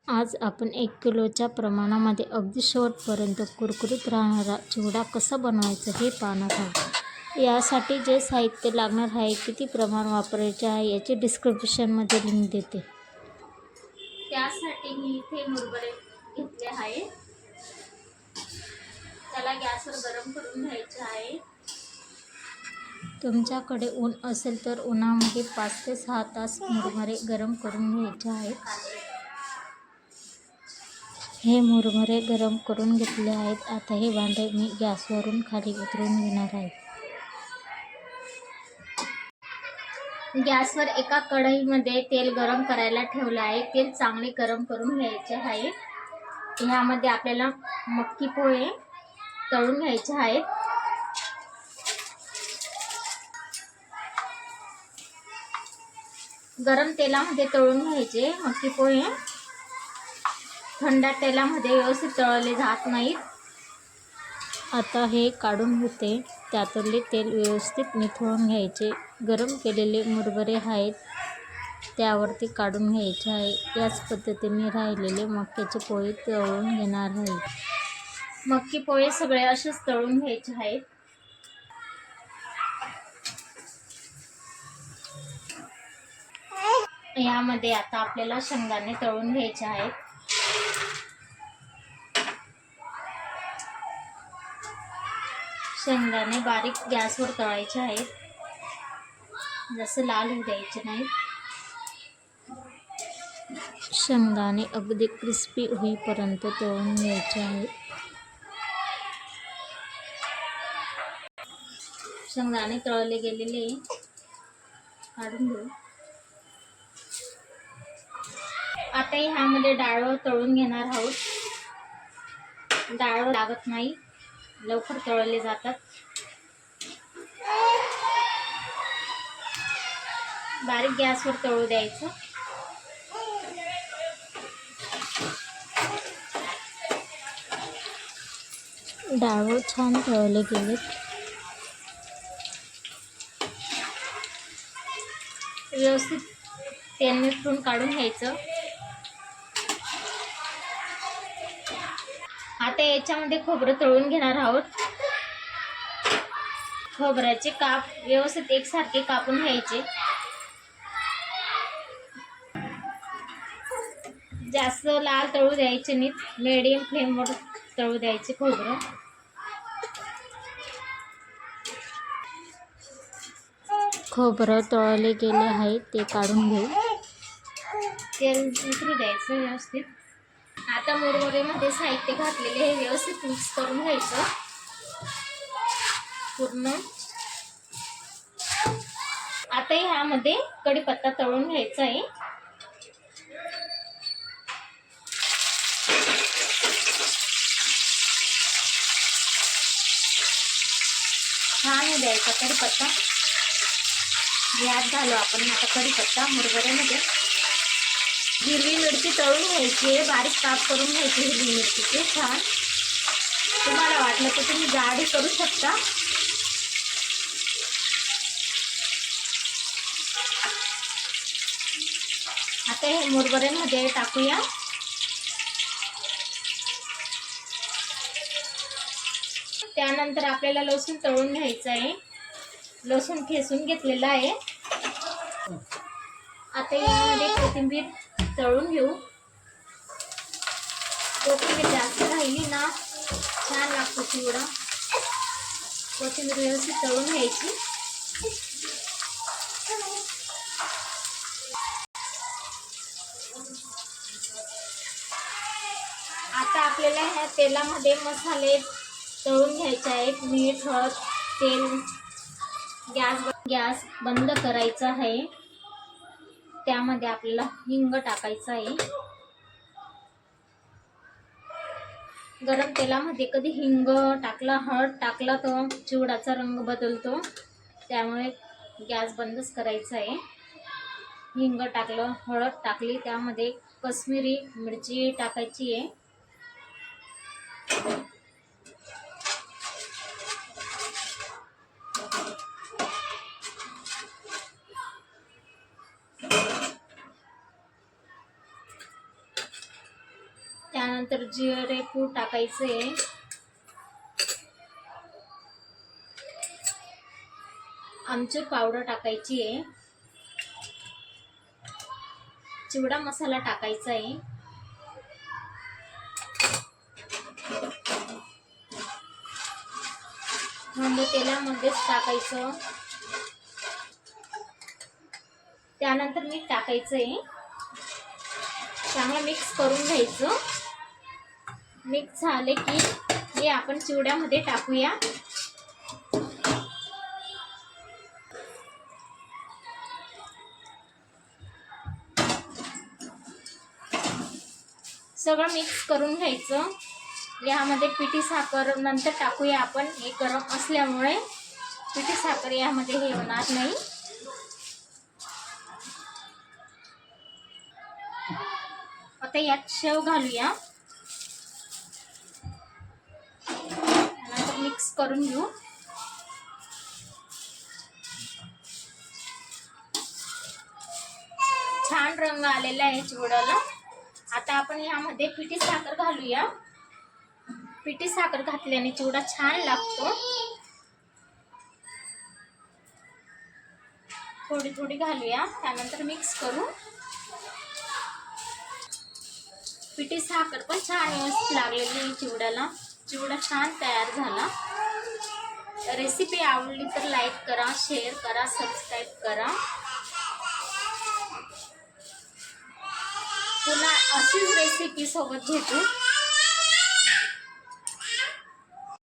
आज आपण 1 किलोच्या प्रमाणामध्ये अगदी शेवटपर्यंत कुरकुरीत राहणारा चिवडा कसा बनवायचा हे पाहणार आहोत। यासाठी जे साहित्य लागणार आहे, किती प्रमाण वापरायचे आहे याची डिस्क्रिप्शनमध्ये लिंक देते। त्यासाठी मी इथे मुरमुरे घेतले आहे। त्याला गॅसवर गरम करून घ्यायचे आहे। तुमच्याकडे ऊन असेल तर उन्हामध्ये 5 ते 6 तास मुरमुरे गरम करून घ्यायचे आहेत। हे मुरमुरे गरम करून घेतले आहेत। आता हे भांडे मी गॅसवरून खाली उतरवून घेणार आहे। गॅसवर एका कढईमध्ये तेल गरम करायला ठेवले आहे। तेल चांगले गरम करून घ्यायचे आहे। यामध्ये आपल्याला मक्की पोहे तळून घ्यायचे आहेत। गरम तेलामध्ये तळून घ्यायचे मक्की पोहे। थंड तेलामध्ये व्यवस्थित तळले जात नाहीत। आता हे काढून घेते। त्यातले तेल व्यवस्थित निथळून घ्यायचे। गरम केलेले मुरमुरे आहेत त्यावरती काढून घ्यायचे आहे। याच पद्धतीने राहिलेले मक्याचे पोहे तळून घेणार आहे। मक्की पोहे सगळे असेच तळून घ्यायचे आहेत। यामध्ये आता आपल्याला शेंगदाणे तळून घ्यायचे आहेत। शेंगदाणे बारीक गॅसवर तळायचे आहेत, जसे लाल होऊ द्यायचे नाहीत। शेंगदाणे अगदी क्रिस्पी होईपर्यंत तळून घ्यायचे आहेत। शेंगदाणे तळले गेलेले काढून घेऊ। आता ह्यामध्ये डाळ तळून घेणार आहोत। डाळ लागत नाही, लवकर तळले जातात। बारीक गॅसवर तळू द्यायचं। डाळ छान तळले गेलेत। व्यवस्थित तेल निथळून काढून घ्यायचं। आता याच्यामध्ये खोबरं तळून घेणार आहोत। खोबऱ्याचे काप व्यवस्थित एकसारखे कापून घ्यायचे। जास्त लाल तळू द्यायचे नाहीत, मीडियम फ्लेमवर तळू द्यायचे खोबरं। खोबरं तळले गेले आहे ते काढून घेऊ। तेल उतरू द्यायचं व्यवस्थित। आता मुरमुरेमध्ये साहित्य घातलेले हे व्यवस्थित मिक्स करून घ्यायचं पूर्ण। आता ह्यामध्ये कढीपत्ता तळून घ्यायचा आहे। छान होऊ द्यायचा कढीपत्ता। यात घालू आपण आता कढीपत्ता मुरमुऱ्यामध्ये। हिरवी मिरची तळून घ्यायची, बारीक काप करून घ्यायची हिरवी मिरचीचे छान। तुम्हाला वाटलं तर तुम्ही जाडही करू शकता। आता हे मुरमुऱ्यामध्ये टाकूया। त्यानंतर आपल्याला लसूण तळून घ्यायचं आहे। लसूण ठेचून घेतलेला आहे। आता यामध्ये कोथिंबीर तळून घेऊ। कोथिंबीर जास्त राहिली ना छान लागतो चिवडा। कोथिंबीर व्यवस्थित तळून घ्यायची। आता आपल्याला ह्या तेलामध्ये मसाले तळून घ्यायचे आहेत। मीठ, हळद, तेल। गॅस बंद करायचा आहे। त्यामध्ये आपल्याला हिंग टाकायचं आहे। गरम तेलामध्ये कधी हिंग टाकला, हळद टाकला तर चिवड्याचा रंग बदलतो, त्यामुळे गॅस बंदच करायचा आहे। हिंग टाकलं, हळद टाकली, त्यामध्ये काश्मीरी मिरची टाकायची आहे। त्यानंतर जिरे पूड टाकायचे, आमचूर पावडर टाकायची आहे, चिवडा मसाला टाकायचा आहे, थंड तेलामध्येच टाकायचं. त्यानंतर मीठ टाकायचं आहे, चांगलं मिक्स करून घ्यायचं. मिक्स झाले की हे आपण चिवड्यामध्ये टाकूया. सगळं मिक्स करून घ्यायचं. यामध्ये पिठी साखर नंतर टाकूया आपण, हे गरम असल्यामुळे पिठी साखर यामध्ये हे होणार नाही. आता यात शेव घालूया, नंतर मिक्स करून घेऊ. छान रंग आलेला आहे चिवड्याला. आता आपण यामध्ये पिठी साखर घालूया. पिठी साखर घातल्याने चिवडा छान लागतो. थोडी थोडी घालूया, त्यानंतर मिक्स करू. पिठी साखर पण छान व्यवस्थित लागलेली आहे चिवड्याला. चिवडा छान तयार झाला. रेसिपी आवडली तर लाईक करा, शेअर करा, सबस्क्राईब करा. पुन्हा अशीच रेसिपी सोबत भेटू.